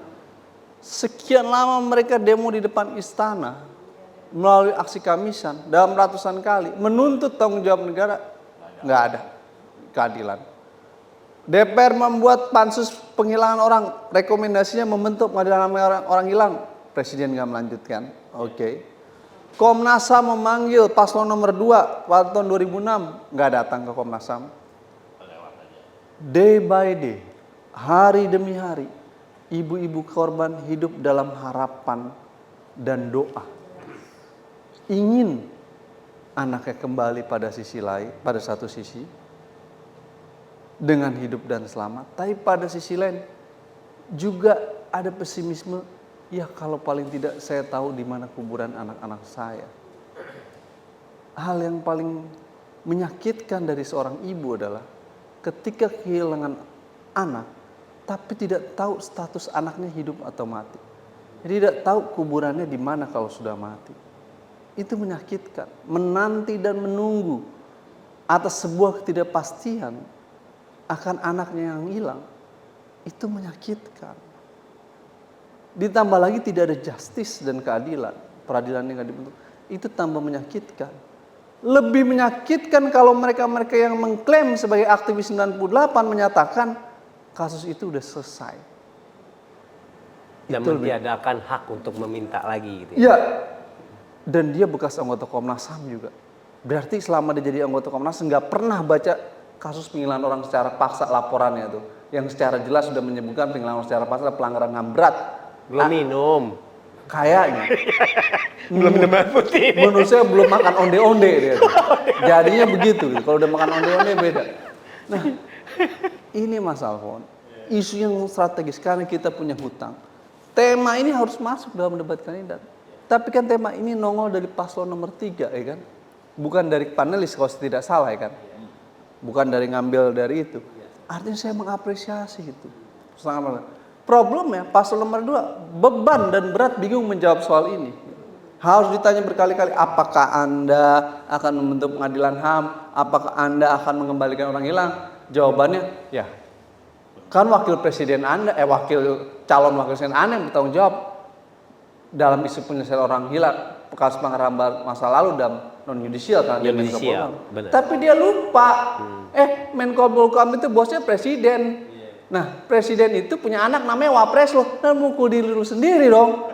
Sekian lama mereka demo di depan istana melalui aksi Kamisan dalam ratusan kali menuntut tanggung jawab negara, nggak ada keadilan. DPR membuat pansus penghilangan orang, rekomendasinya membentuk pengadilan orang hilang, presiden nggak melanjutkan. Oke. Komnas HAM memanggil paslon nomor 2 pada tahun 2006, nggak datang ke Komnas HAM. Day by day, hari demi hari, ibu-ibu korban hidup dalam harapan dan doa. Ingin anaknya kembali pada sisi lain, pada satu sisi, dengan hidup dan selamat. Tapi pada sisi lain juga ada pesimisme. Ya kalau paling tidak saya tahu di mana kuburan anak-anak saya. Hal yang paling menyakitkan dari seorang ibu adalah ketika kehilangan anak, tapi tidak tahu status anaknya hidup atau mati. Jadi tidak tahu kuburannya di mana kalau sudah mati. Itu menyakitkan. Menanti dan menunggu atas sebuah ketidakpastian akan anaknya yang hilang, itu menyakitkan. Ditambah lagi tidak ada justice dan keadilan, peradilan yang nggak dibentuk, itu tambah menyakitkan. Lebih menyakitkan kalau mereka-mereka yang mengklaim sebagai aktivis 98 menyatakan kasus itu udah selesai.
dan
Itu
mentiadakan hak untuk meminta lagi gitu ya.
Ya, dan dia bekas anggota Komnas HAM juga. Berarti selama dia jadi anggota Komnas HAM nggak pernah baca kasus penghilangan orang secara paksa laporannya tuh, yang secara jelas sudah menyebutkan penghilangan orang secara paksa pelanggaran HAM berat.
Belum minum.
Kayaknya.
Belum minum air putih ini.
Menurut saya belum makan onde-onde dia. Jadinya begitu. Kalau udah makan onde-onde beda. Nah, ini Mas Alfon, isu yang strategis karena kita punya hutang. Tema ini harus masuk dalam debat kandidat. Tapi kan tema ini nongol dari paslon nomor 3 ya kan. Bukan dari panelis kalau tidak salah ya kan. Bukan dari ngambil dari itu. Artinya saya mengapresiasi itu. Sangat. Problemnya paslon nomor 2 beban dan berat bingung menjawab soal ini. Harus ditanya berkali-kali, apakah Anda akan membentuk pengadilan HAM? Apakah Anda akan mengembalikan orang hilang? Jawabannya, ya. Kan wakil presiden Anda, calon wakil presiden Anda yang bertanggung jawab dalam isu penyelesaian orang hilang, kasus pelanggaran masa lalu dan non yudisial kan dia Menko Polhukam. Tapi dia lupa, Menko Polhukam itu bosnya presiden. Nah, presiden itu punya anak namanya Wapres loh, dan mukul diri lu sendiri dong.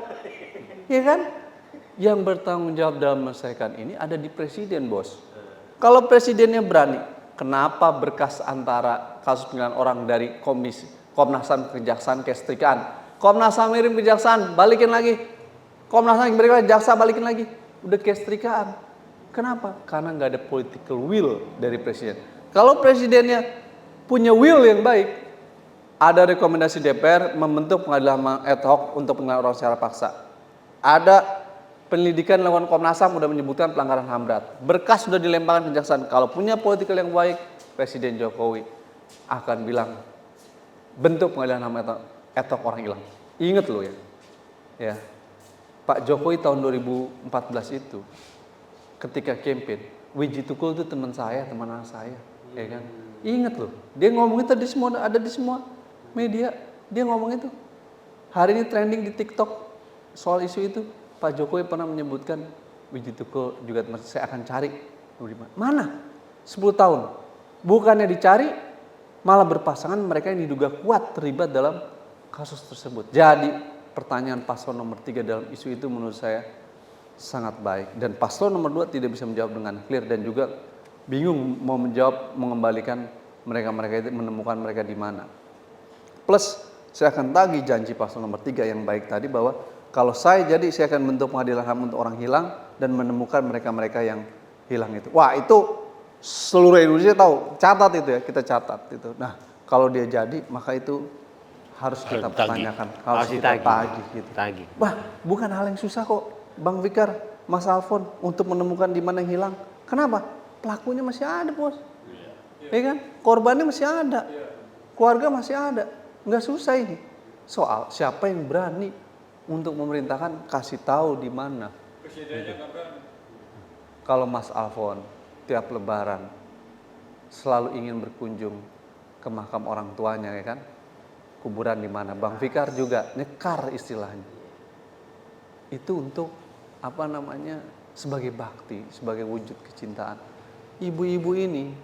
Iya kan? Yang bertanggung jawab dalam menyelesaikan ini ada di presiden, bos. Kalau presidennya berani, kenapa berkas antara kasus penghilangan orang dari komisi Komnas HAM kejaksaan kesetrikaan. Komnas HAM ngirim kejaksaan, balikin lagi. Komnas HAM berikan jaksa, balikin lagi. Udah kesetrikaan. Kenapa? Karena nggak ada political will dari presiden. Kalau presidennya punya will yang baik, ada rekomendasi DPR membentuk pengadilan ad hoc untuk pengadilan orang secara paksa. Ada penyelidikan dilakukan Komnas HAM sudah menyebutkan pelanggaran HAM berat. Berkas sudah dilemparkan kejaksaan. Kalau punya politikal yang baik, Presiden Jokowi akan bilang bentuk pengadilan HAM ad hoc orang hilang. Ingat loh ya. Ya. Pak Jokowi tahun 2014 itu ketika campaign, Wiji Tukul itu teman saya, teman anak saya, ya kan? Ingat loh, dia ngomong itu ada di semua media, dia ngomong itu. Hari ini trending di TikTok soal isu itu. Pak Jokowi pernah menyebutkan Wiji Tukul juga saya akan cari. Mana? 10 tahun. Bukannya dicari, malah berpasangan mereka yang diduga kuat terlibat dalam kasus tersebut. Jadi pertanyaan paslon nomor 3 dalam isu itu menurut saya sangat baik. Dan paslon nomor 2 tidak bisa menjawab dengan clear dan juga bingung mau menjawab, mengembalikan mereka-mereka itu, menemukan mereka di mana. Plus saya akan tagih janji paslon nomor 3 yang baik tadi bahwa kalau saya akan bentuk pengadilan HAM untuk orang hilang dan menemukan mereka-mereka yang hilang itu. Wah, itu seluruh Indonesia tahu, catat itu ya, kita catat itu. Nah, kalau dia jadi, maka itu harus kita pertanyakan, harus kita tagih gitu. Wah, bukan hal yang susah kok, Bang Fikar, Mas Alfon, untuk menemukan di mana yang hilang. Kenapa? Pelakunya masih ada, Bos. Ya kan? Korbannya masih ada. Keluarga masih ada. Nggak susah ini. Soal siapa yang berani untuk memerintahkan kasih tahu di mana. Presidennya nggak berani. Kalau Mas Alfon tiap lebaran selalu ingin berkunjung ke makam orang tuanya, ya kan? Kuburan di mana? Bang Fikar juga nyekar istilahnya. Itu untuk sebagai bakti, sebagai wujud kecintaan. Ibu-ibu ini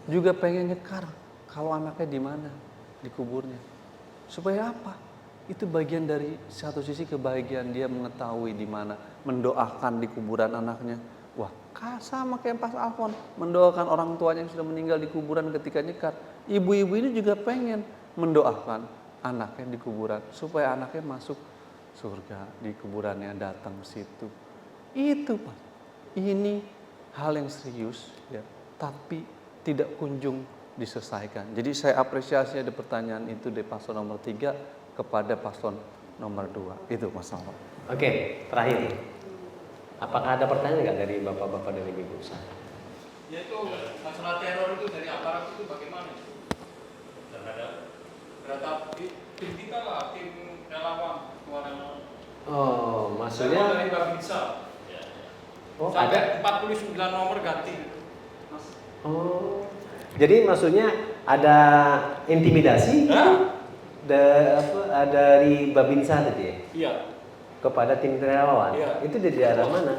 juga pengen nyekar kalau anaknya di mana, di kuburnya. Supaya apa? Itu bagian dari satu sisi kebahagiaan dia mengetahui di mana, mendoakan di kuburan anaknya. Wah, sama kayak Pas Alfon, mendoakan orang tuanya yang sudah meninggal di kuburan ketika nyekar. Ibu-ibu ini juga pengen mendoakan anaknya di kuburan supaya anaknya masuk surga di kuburannya, datang ke situ. Itu Pak, ini hal yang serius ya, tapi tidak kunjung diselesaikan. Jadi saya apresiasi ada pertanyaan itu dari paslon nomor 3 kepada paslon nomor 2. Itu Mas Alfon.
Oke, terakhir. Apakah ada pertanyaan nggak dari bapak-bapak dari ibu saya?
Yaitu masalah teror itu dari aparat itu bagaimana? Terhadap tim kita lah, tim relawan, relawan.
Oh, maksudnya
dari Babinsa.
Oh,
sampai 49 nomor ganti.
Oh, jadi maksudnya ada intimidasi dari Babinsa tadi ya?
Iya.
Kepada tim relawan.
Iya.
Itu di daerah mana?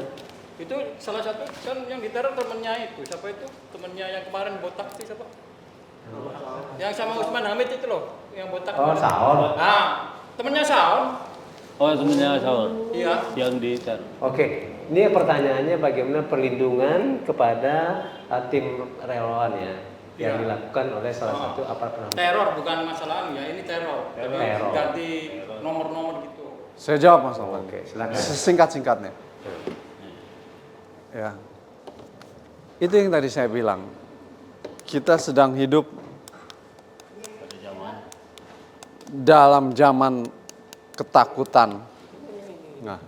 Itu salah satu kan yang diteror temennya itu. Siapa itu? Temennya yang kemarin botak sih siapa? Yang sama Usman Hamid itu loh, yang botak.
Oh, Saon.
Nah, temennya Saon.
Oh, temennya Saon.
Iya.
Yang di
Oke, ini pertanyaannya bagaimana perlindungan kepada tim relawan ya yang dilakukan oleh salah satu aparat penegak.
Teror bukan masalah ya, ini teror. Jadi
Teror.
ganti nomor-nomor gitu.
Saya jawab Mas Alfon.
Oke, silakan.
Sesingkat-singkatnya. Ya. Itu yang tadi saya bilang. Kita sedang hidup dalam zaman ketakutan. Nah,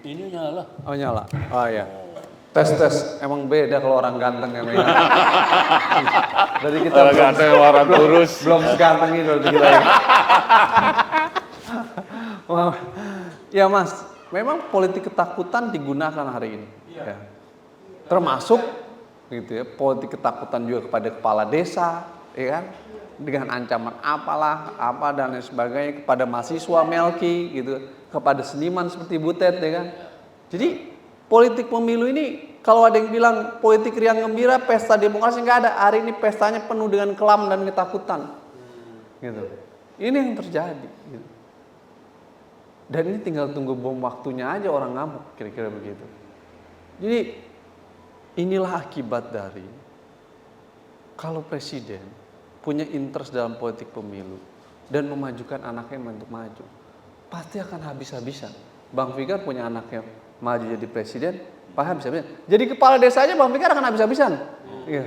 ini nyala.
oh nyala. Oh ya. Tes. Emang beda kalau orang ganteng ya. Dari kita
Orang ganteng, orang kurus.
belum seganteng itu kita ya. Ya Mas, memang politik ketakutan digunakan hari ini. Ya. Termasuk gitu ya, politik ketakutan juga kepada kepala desa, ya kan? Dengan ancaman apa dan lain sebagainya kepada mahasiswa Melki gitu, kepada seniman seperti Butet, ya kan? Jadi politik pemilu ini kalau ada yang bilang politik riang gembira, pesta demokrasi, nggak ada. Hari ini pestanya penuh dengan kelam dan ketakutan. Gitu. Ini yang terjadi. Gitu. Dan ini tinggal tunggu bom waktunya aja orang ngamuk, kira-kira begitu. Jadi inilah akibat dari kalau presiden punya interest dalam politik pemilu, dan memajukan anaknya untuk maju, pasti akan habis-habisan. Bang Fikar punya anaknya maju jadi presiden, pasti habis-habisan. Jadi kepala desanya Bang Fikar akan habis-habisan. Iya.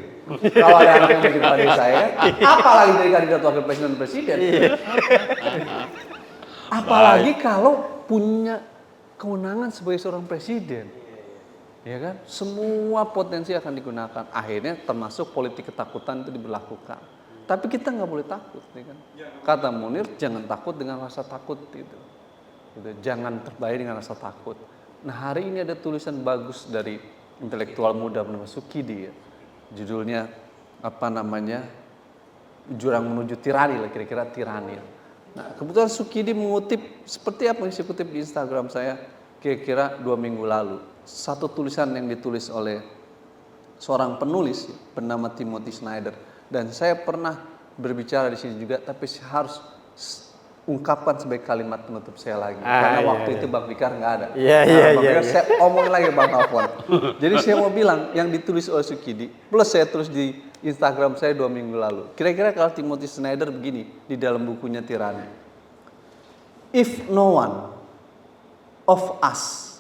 Kalau ada anak yang jadi kepala desa ya, apalagi jadi kandidat wakil presiden. Apalagi kalau punya kewenangan sebagai seorang presiden. Ya kan? Semua potensi akan digunakan. Akhirnya termasuk politik ketakutan itu diberlakukan. Tapi kita nggak boleh takut, ya kan? Kata Munir, jangan takut dengan rasa takut gitu. Jangan terbayar dengan rasa takut. Nah, hari ini ada tulisan bagus dari intelektual muda bernama Sukidi ya. Judulnya apa namanya? Jurang menuju tirani lah, kira-kira tirani. Nah, kebetulan Sukidi mengutip seperti apa yang saya kutip di Instagram saya kira-kira 2 minggu lalu. Satu tulisan yang ditulis oleh seorang penulis bernama Timothy Snyder, dan saya pernah berbicara di sini juga, tapi saya harus ungkapkan sebagai kalimat penutup saya lagi karena waktu itu Bang Fikar nggak ada. Bang Fikar saya omongin lagi Bang Alfon. Jadi saya mau bilang yang ditulis oleh Sukidi plus saya tulis di Instagram saya 2 minggu lalu. Kira-kira kalau Timothy Snyder begini di dalam bukunya Tirani. If no one of us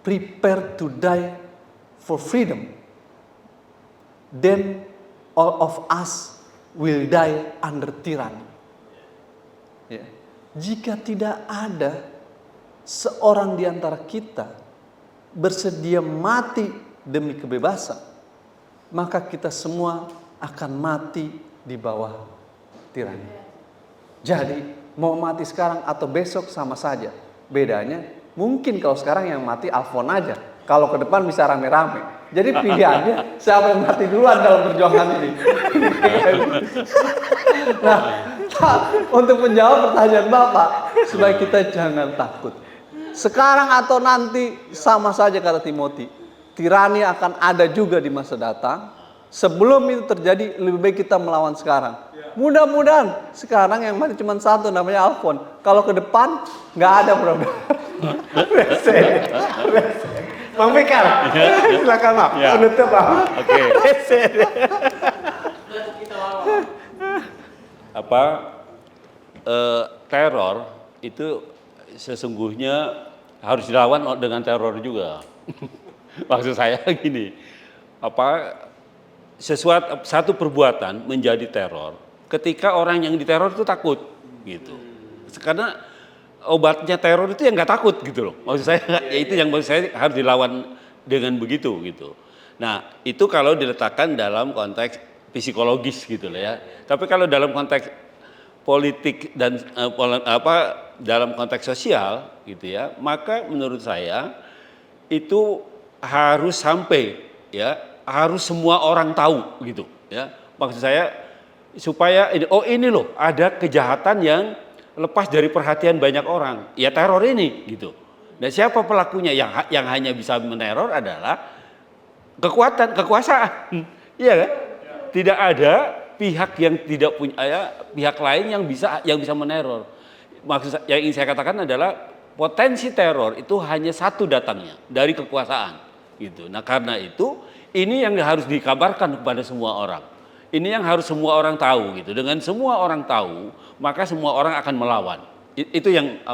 prepare to die for freedom, then all of us will die under tyranny. Ya. Jika tidak ada seorang di antara kita bersedia mati demi kebebasan, maka kita semua akan mati di bawah tirani. Jadi mau mati sekarang atau besok sama saja. Bedanya mungkin kalau sekarang yang mati Alfon aja. Kalau ke depan bisa rame-rame. Jadi pilihannya siapa yang mati duluan dalam perjuangan ini. Nah, untuk menjawab pertanyaan Bapak, supaya kita jangan takut. Sekarang atau nanti sama saja kata Timothy. Tirani akan ada juga di masa datang. Sebelum itu terjadi, lebih baik kita melawan sekarang. Mudah-mudahan sekarang yang mati cuma satu, namanya Alfon. Kalau ke depan nggak ada problem. Bang Fikar, silakan Mak. Penutup Bang.
Oke. Teror itu sesungguhnya harus dilawan dengan teror juga. Maksud saya gini, satu perbuatan menjadi teror ketika orang yang diteror itu takut gitu. Karena obatnya teror itu yang nggak takut gitu loh. Maksud saya ya itu yang maksud saya harus dilawan dengan begitu gitu. Nah, itu kalau diletakkan dalam konteks psikologis gitu loh ya. Tapi kalau dalam konteks politik dan dalam konteks sosial gitu ya, maka menurut saya itu harus sampai ya, harus semua orang tahu gitu ya. Maksud saya supaya ini loh ada kejahatan yang lepas dari perhatian banyak orang, ya teror ini gitu. Dan siapa pelakunya? Yang hanya bisa meneror adalah kekuasaan. Iya kan? Tidak ada pihak yang tidak punya pihak lain yang bisa meneror. Maksud yang ingin saya katakan adalah potensi teror itu hanya satu datangnya dari kekuasaan gitu. Nah, karena itu ini yang harus dikabarkan kepada semua orang. Ini yang harus semua orang tahu gitu. Dengan semua orang tahu, maka semua orang akan melawan. Itu yang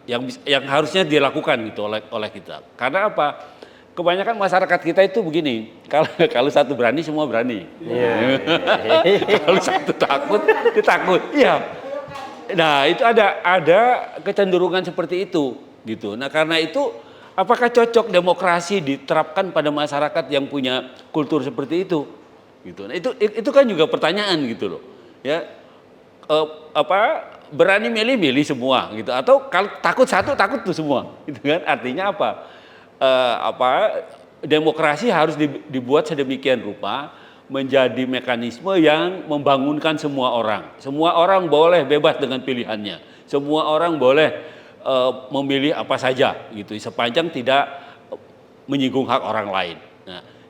yang harusnya dilakukan gitu oleh kita. Karena apa? Kebanyakan masyarakat kita itu begini. Kalau satu berani, semua berani. Kalau satu takut, dia takut. Iya. Nah, itu ada kecenderungan seperti itu gitu. Nah, karena itu apakah cocok demokrasi diterapkan pada masyarakat yang punya kultur seperti itu? Gitu. Nah, itu kan juga pertanyaan gitu loh. Ya. Berani milih-milih semua gitu, atau kalau takut satu takut tuh semua gitu kan? Artinya demokrasi harus dibuat sedemikian rupa menjadi mekanisme yang membangunkan semua orang. Semua orang boleh bebas dengan pilihannya. Semua orang boleh memilih apa saja gitu, sepanjang tidak menyinggung hak orang lain.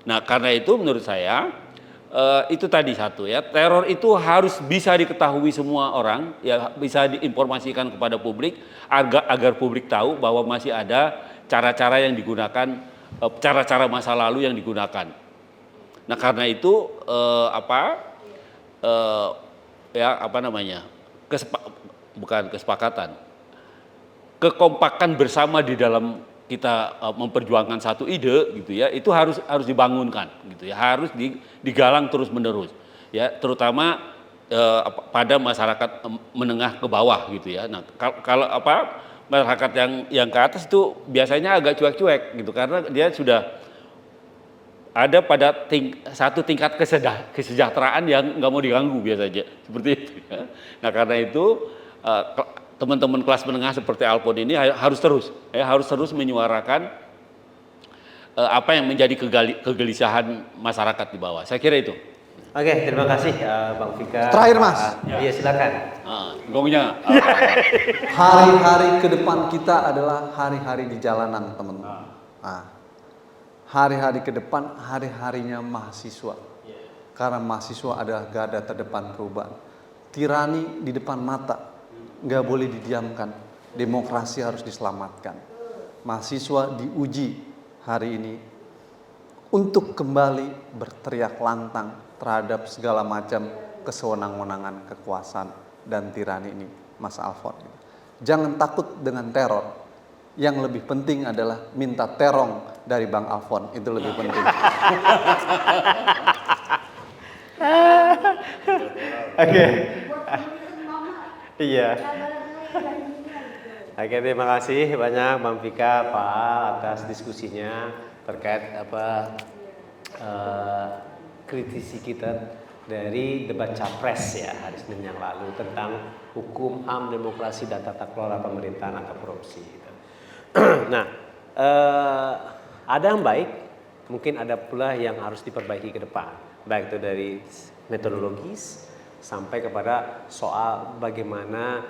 Nah, karena itu menurut saya itu tadi satu ya, teror itu harus bisa diketahui semua orang, ya bisa diinformasikan kepada publik agar publik tahu bahwa masih ada cara-cara yang digunakan, cara-cara masa lalu yang digunakan. Nah, karena itu ya apa namanya, bukan kesepakatan, kekompakan bersama di dalam kita memperjuangkan satu ide gitu ya, itu harus dibangunkan gitu ya, harus digalang terus menerus ya, terutama pada masyarakat menengah ke bawah gitu ya. Nah kalau apa masyarakat yang ke atas itu biasanya agak cuek-cuek gitu, karena dia sudah ada pada satu tingkat kesejahteraan yang nggak mau diganggu biasanya seperti itu ya. Nah karena itu teman-teman kelas menengah seperti Alpon ini harus terus menyuarakan apa yang menjadi kegelisahan masyarakat di bawah. Saya kira itu.
Oke, terima kasih Bang Fikar.
Terakhir, Mas.
Iya, silakan.
Gongnya.
Hari-hari ke depan kita adalah hari-hari di jalanan, teman-teman. Hari-hari ke depan, hari-harinya mahasiswa. Karena mahasiswa adalah garda terdepan perubahan. Tirani di depan mata, nggak boleh didiamkan. Demokrasi harus diselamatkan. Mahasiswa diuji hari ini untuk kembali berteriak lantang terhadap segala macam kesewenang-wenangan, kekuasaan, dan tirani ini, Mas Alfon. Jangan takut dengan teror. Yang lebih penting adalah minta terong dari Bang Alfon, itu lebih penting.
Oke. Iya. Oke, terima kasih banyak Bang Fikar, Pak atas diskusinya terkait kritisi kita dari debat capres ya hari Senin yang lalu tentang hukum, HAM, demokrasi dan tata kelola pemerintahan atau korupsi. Nah, ada yang baik, mungkin ada pula yang harus diperbaiki ke depan, baik itu dari metodologis sampai kepada soal bagaimana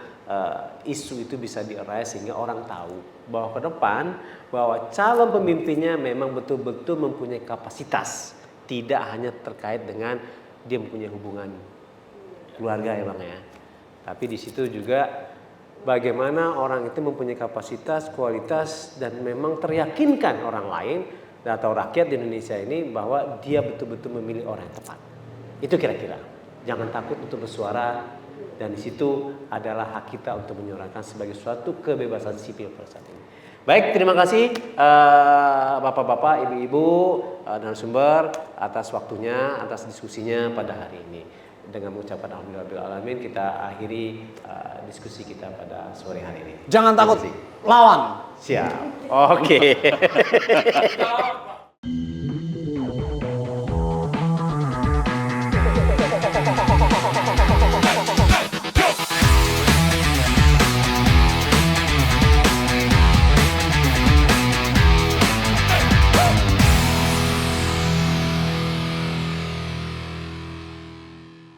isu itu bisa di-arise sehingga orang tahu bahwa ke depan bahwa calon pemimpinnya memang betul-betul mempunyai kapasitas, tidak hanya terkait dengan dia mempunyai hubungan keluarga ya Bang ya, tapi di situ juga bagaimana orang itu mempunyai kapasitas, kualitas, dan memang teryakinkan orang lain atau rakyat di Indonesia ini bahwa dia betul-betul memilih orang yang tepat. Itu kira-kira. Jangan takut untuk bersuara, dan di situ adalah hak kita untuk menyuarakan sebagai suatu kebebasan sipil pada saat ini. Baik, terima kasih Bapak-bapak, Ibu-ibu, narasumber atas waktunya, atas diskusinya pada hari ini. Dengan mengucapkan alhamdulillahirrahmanirrahim, kita akhiri diskusi kita pada sore hari ini.
Jangan takut, lawan.
Siap. Oke.